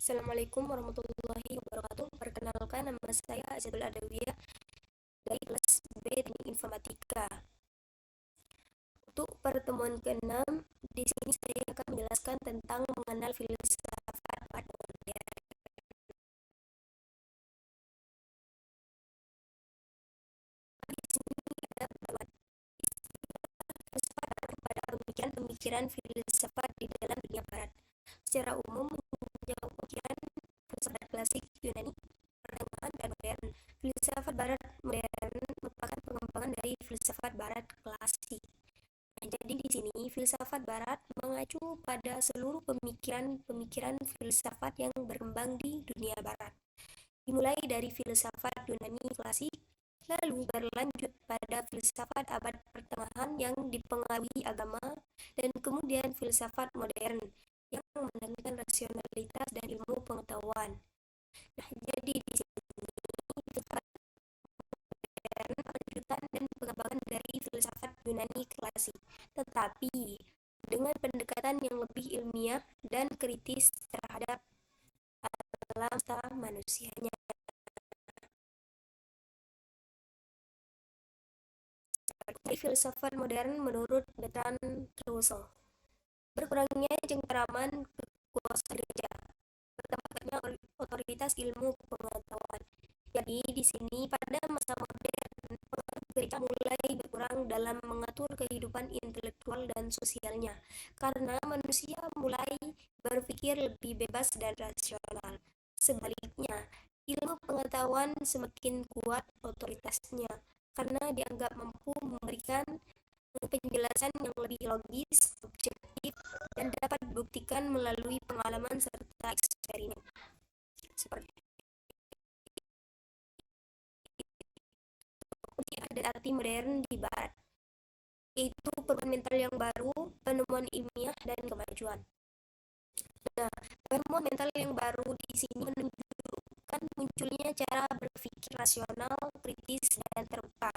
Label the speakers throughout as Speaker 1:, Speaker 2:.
Speaker 1: Assalamualaikum warahmatullahi wabarakatuh. Perkenalkan, nama saya Azadul Adawiyah dari kelas B Teknik Informatika. Untuk pertemuan ke-6, di sini saya akan menjelaskan tentang mengenal filsafat pada modern. Di sini ada beberapa filsafat pada pemikiran-pemikiran filsafat di dalam dunia barat. Secara umum, menjawab pemikiran filsafat klasik Yunani, pertengahan, dan modern. Filsafat barat modern merupakan pengembangan dari filsafat barat klasik. Nah, jadi di sini filsafat barat mengacu pada seluruh pemikiran-pemikiran filsafat yang berkembang di dunia barat. Dimulai dari filsafat Yunani klasik, lalu berlanjut pada filsafat abad pertengahan yang dipengaruhi agama, dan kemudian filsafat modern yang menekankan rasionalitas dan ilmu pengetahuan. Nah, jadi di sini filsafat modern lanjutan dan pengembangan dari filsafat Yunani klasik, tetapi dengan pendekatan yang lebih ilmiah dan kritis terhadap alam semesta manusianya. Seperti filsafat modern menurut Bertrand Russell, berkurangnya cengkeraman kekuasaan gereja, bertambahnya otoritas ilmu pengetahuan. Jadi di sini pada masa modern, pengaruh gereja mulai berkurang dalam mengatur kehidupan intelektual dan sosialnya, karena manusia mulai berpikir lebih bebas dan rasional. Sebaliknya, ilmu pengetahuan semakin kuat otoritasnya, karena dianggap mampu memberikan penjelasan yang lebih logis, objektif, dan dapat dibuktikan melalui pengalaman serta eksperimen. Seperti dan arti modern di barat, yaitu perubahan mental yang baru, penemuan ilmiah, dan kemajuan. Nah, penemuan mental yang baru di sini menunjukkan munculnya cara berpikir rasional, kritis, dan terbuka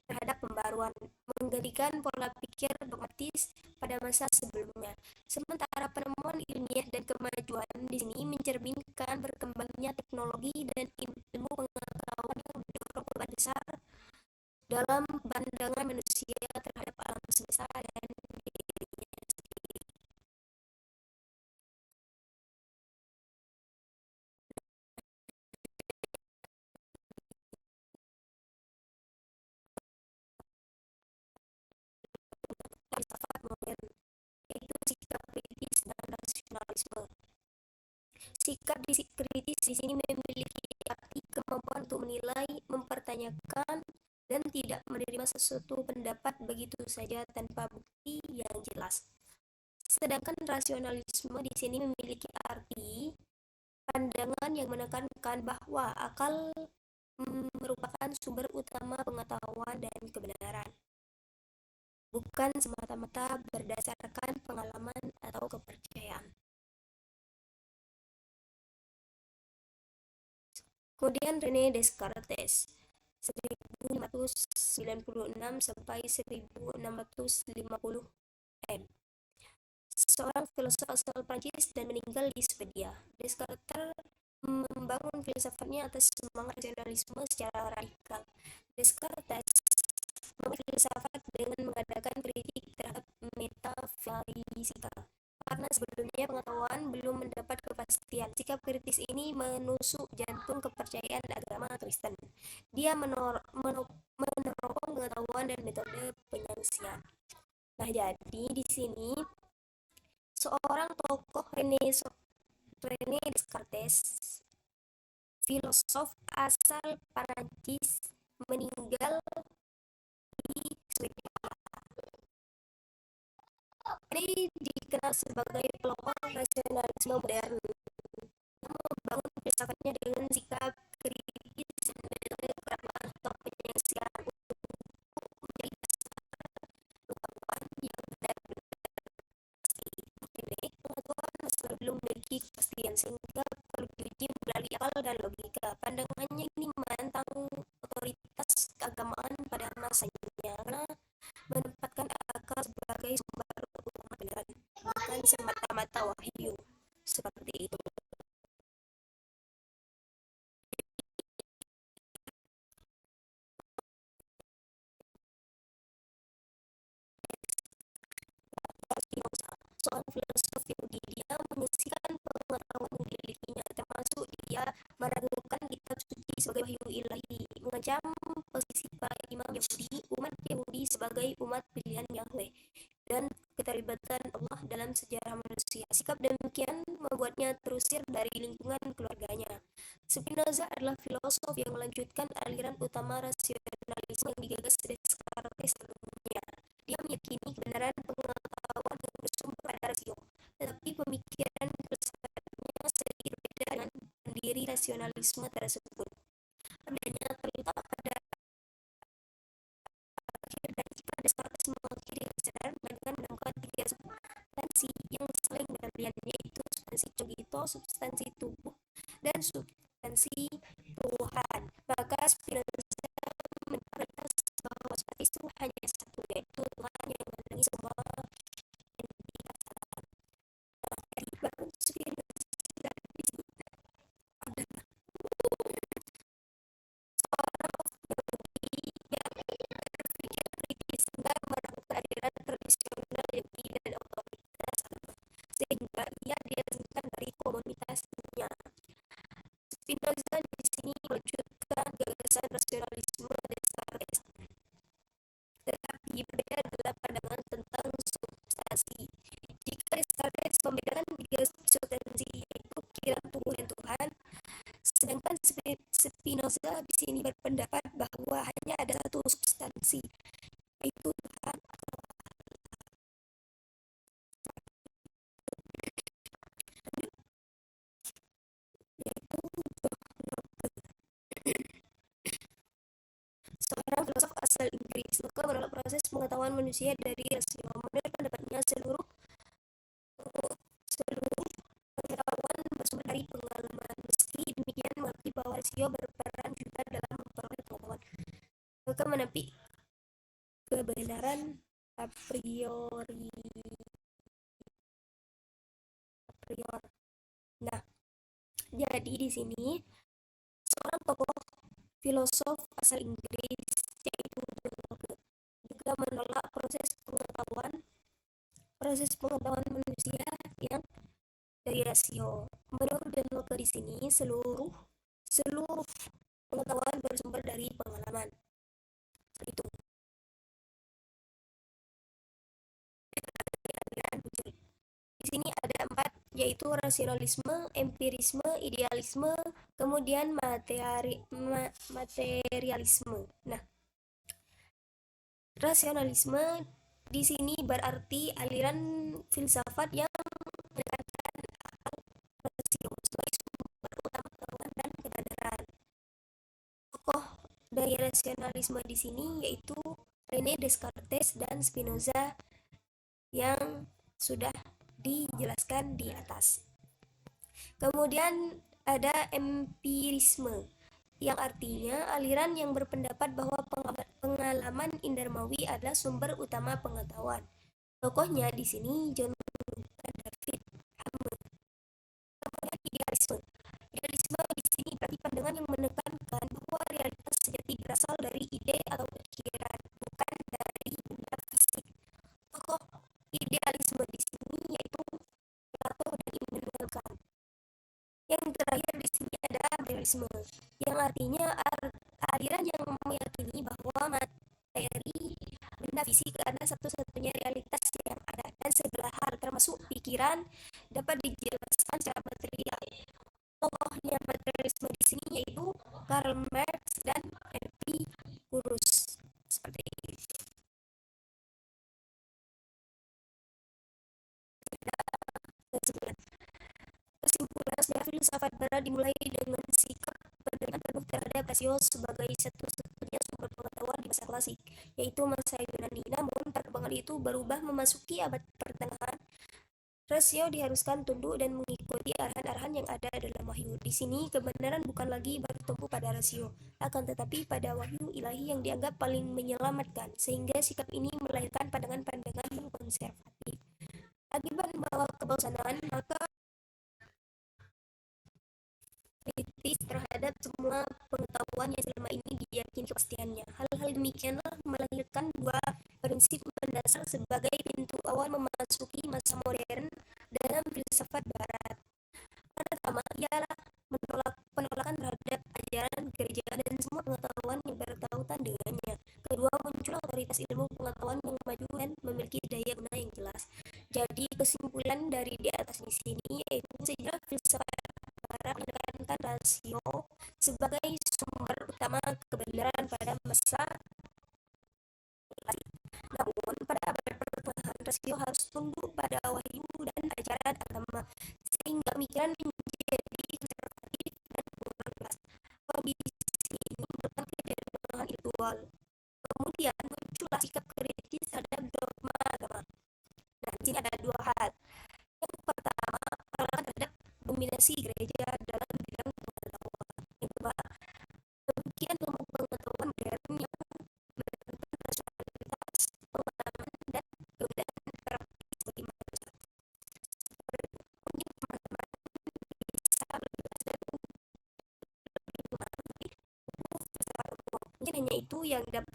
Speaker 1: terhadap pembaruan, menggantikan pola pikir dogmatis pada masa sebelumnya. Sementara penemuan ilmiah dan kemajuan di sini mencerminkan berkembangnya teknologi dan ilmu pengetahuan yang mendorong perubahan besar dalam pandangan manusia terhadap alam semesta dan dirinya sendiri. Filsafat modern yaitu sikap kritis dan rasionalisme. Sikap kritis di sini memiliki arti kemampuan untuk menilai, mempertanyakan, dan tidak menerima sesuatu pendapat begitu saja tanpa bukti yang jelas. Sedangkan rasionalisme di sini memiliki arti pandangan yang menekankan bahwa akal merupakan sumber utama pengetahuan dan kebenaran, bukan semata-mata berdasarkan pengalaman atau kepercayaan. Kemudian René Descartes 1596 sampai 1650 M. Seorang filosof asal Prancis dan meninggal di Swedia. Descartes membangun filsafatnya atas semangat rasionalisme secara radikal. Descartes membangun filsafat dengan mengadakan kritik terhadap metafisika, karena sebelumnya pengetahuan belum mendapat kepastian. Sikap kritis ini menusuk jantung kepercayaan agama Kristen. Dia meneropong pengetahuan dan metode penyangsian. Nah, jadi di sini seorang tokoh René Descartes, filosof asal Perancis, meninggal di Swedia. Ini dikenal sebagai pelopor rasionalisme modern yang membangun filsafatnya dengan sikap kritis dan metode pragmatis atau penyelesaian untuk menjadi dasar pengetahuan yang benar-benar pasti. Ini pengetahuan masih belum memiliki kepastian sehingga perlu diuji melalui akal dan logika. Pandangannya ini menentang otoritas keagamaan pada masanya karena menempatkan akal sebagai sumber utama kebenaran, bukan semata-mata wahyu. Seperti itu. seorang filosof Yahudi. Dia mengisikan pengetahuan memilikinya, termasuk dia meragukan kitab suci sebagai wahyu ilahi, mengecam posisi para imam Yahudi, umat Yahudi sebagai umat pilihan Yahweh, dan keterlibatan Allah dalam sejarah manusia. Sikap demikian membuatnya terusir dari lingkungan keluarganya. Spinoza adalah filosof yang melanjutkan aliran utama rasionalisme yang digagas Descartes sebelumnya. Dia meyakini kebenaran pengetahuan yang bersumber pada rasio, tetapi pemikiran filsafatnya sedikit berbeda dengan pendiri rasionalisme tersebut. Padanya terletak pada akhir dan jika Descartes mengakhiri kesadaran dengan menemukan tiga substansi yang saling beralian, yaitu substansi cogito, substansi tubuh, dan substansi Tuhan, maka Spinoza menekankan bahwa substansi itu hanya satu, yaitu Tuhan yang memenuhi semua entitas. Jadi baru Spinoza di sini adalah seorang Yahudi yang berpikir kritis dan meragukan aliran tradisional Yahudi dan otoritas agama, sehingga ia diasingkan dari komunitasnya. Spinoza di sini melanjutkan gagasan rasionalisme Descartes, tetapi berbeda dalam pandangan tentang substansi. Jika Descartes membedakan tiga substansi, yaitu pikiran, tubuh, dan Tuhan, sedangkan Spinoza di sini berpendapat bahwa hanya ada satu substansi, yaitu Tuhan, yaitu seorang filosof asal Inggris. Maka menolak proses pengetahuan manusia dari rasio. Menurut pendapatnya, seluruh pengetahuan bersumber dari pengalaman. Meski demikian, mengakui bahwa rasio berperan juga dalam memperoleh pengetahuan. Maka menepi kebenaran a priori. Nah, jadi di sini seorang tokoh filosof asal Inggris yaitu John Locke juga menolak proses pengetahuan manusia yang dari rasio. Menurut John Locke di sini seluruh pengetahuan bersumber dari pengalaman. Itu di sini ada 4, yaitu rasionalisme, empirisme, idealisme, kemudian materialisme. Nah, rasionalisme di sini berarti aliran filsafat yang menekankan akal rasio sebagai sumber utama pengetahuan dan kebenaran. Tokoh dari rasionalisme di sini yaitu René Descartes dan Spinoza yang sudah dijelaskan di atas. Kemudian ada empirisme, yang artinya aliran yang berpendapat bahwa pengalaman indramawi adalah sumber utama pengetahuan. Tokohnya di sini John David Hume. Kemudian idealisme. Idealisme di sini berarti pandangan yang menekankan bahwa realitas sejati berasal dari ide atau pikiran, bukan dari benda fisik. Tokoh idealisme di sini yaitu Plato dan Immanuel Kant. Yang terakhir di sini ada materialisme, yang artinya aliran yang meyakini bahwa materi benda fisik adalah satu-satunya realitas yang ada dan segala hal termasuk pikiran dapat dijelaskan secara material. Tokohnya materialisme di sini yaitu Karl Marx dan Epicurus. Seperti itu. Kesimpulan sejarah filsafat barat dimulai dengan sikap penerimaan penuh terhadap rasio sebagai satu-satunya sumber pengetahuan di masa klasik, yaitu masa Yunani. Namun, perkembangan itu berubah memasuki abad pertengahan. Rasio diharuskan tunduk dan mengikuti arahan-arahan yang ada dalam wahyu. Di sini, kebenaran bukan lagi bertumpu pada rasio, akan tetapi pada wahyu ilahi yang dianggap paling menyelamatkan, sehingga sikap ini melahirkan pandangan-pandangan yang konservatif. Akibat membawa kebosanan, maka kritis terhadap semua pengetahuan yang selama ini diyakini kepastiannya. Hal-hal demikianlah melahirkan dua prinsip mendasar sebagai pintu awal memasuki masa modern filsafat barat. Pertama ialah penolakan terhadap ajaran gereja dan semua pengetahuan yang bertautan dengannya. Kedua, muncul otoritas ilmu pengetahuan yang maju dan memiliki daya guna yang jelas. Jadi kesimpulan dari di atas di sini yaitu sejarah filsafat barat menekankan rasio sebagai sumber utama kebenaran pada masa. Namun pada abad pertengahan rasio harus tunduk pada wahyu dan ajaran agama sehingga pemikiran menjadi konservatif dan kurang keras. Kondisi ini berlaku dari perkembangan intelektual. Kemudian muncullah sikap kritis terhadap dogma agama. Nah, di sini ada dua hal. Yang pertama, penolakan terhadap dominasi gereja dalam bidang pengetahuan. Yang kedua, pemikiran ilmu pengetahuan modern yang bertentangan rasionalitas, pengalaman, dan kebenaran praktis bagi manusia. Mungkin teman-teman bisa berbahas dan lebih memahami buku filsafat umum. Mungkin hanya itu yang dapat